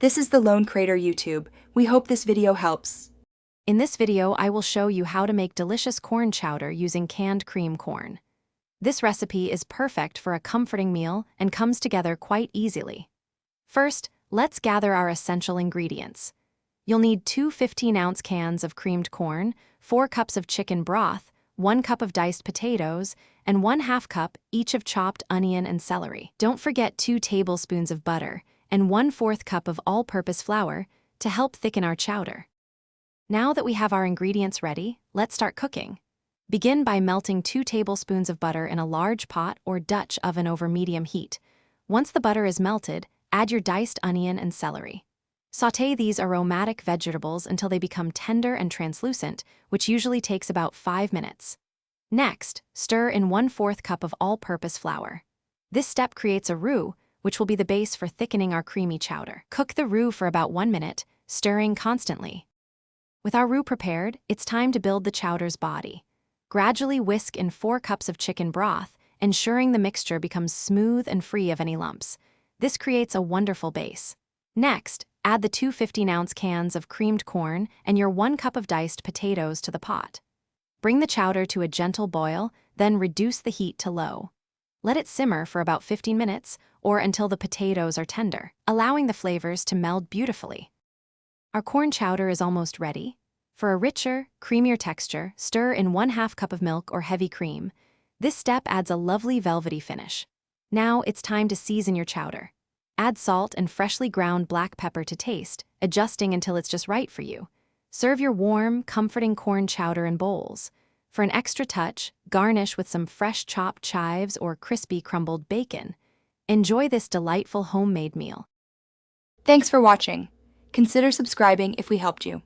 This is the Lone Crater YouTube. We hope this video helps. In this video, I will show you how to make delicious corn chowder using canned cream corn. This recipe is perfect for a comforting meal and comes together quite easily. First, let's gather our essential ingredients. You'll need 2 15-ounce cans of creamed corn, 4 cups of chicken broth, 1 cup of diced potatoes, and 1/2 cup each of chopped onion and celery. Don't forget 2 tablespoons of butter and 1/4 cup of all-purpose flour to help thicken our chowder. Now that we have our ingredients ready, let's start cooking. Begin by melting 2 tablespoons of butter in a large pot or Dutch oven over medium heat. Once the butter is melted, add your diced onion and celery. Sauté these aromatic vegetables until they become tender and translucent, which usually takes about 5 minutes. Next, stir in 1/4 cup of all-purpose flour. This step creates a roux, which will be the base for thickening our creamy chowder. Cook the roux for about 1 minute, stirring constantly. With our roux prepared, it's time to build the chowder's body. Gradually whisk in 4 cups of chicken broth, ensuring the mixture becomes smooth and free of any lumps. This creates a wonderful base. Next, add the 2 15-ounce cans of creamed corn and your 1 cup of diced potatoes to the pot. Bring the chowder to a gentle boil, then reduce the heat to low. Let it simmer for about 15 minutes or until the potatoes are tender, allowing the flavors to meld beautifully. Our corn chowder is almost ready. For a richer, creamier texture, stir in 1/2 cup of milk or heavy cream. This step adds a lovely velvety finish. Now it's time to season your chowder. Add salt and freshly ground black pepper to taste, adjusting until it's just right for you. Serve your warm, comforting corn chowder in bowls. For an extra touch, garnish with some fresh chopped chives or crispy crumbled bacon. Enjoy this delightful homemade meal. Thanks for watching. Consider subscribing if we helped you.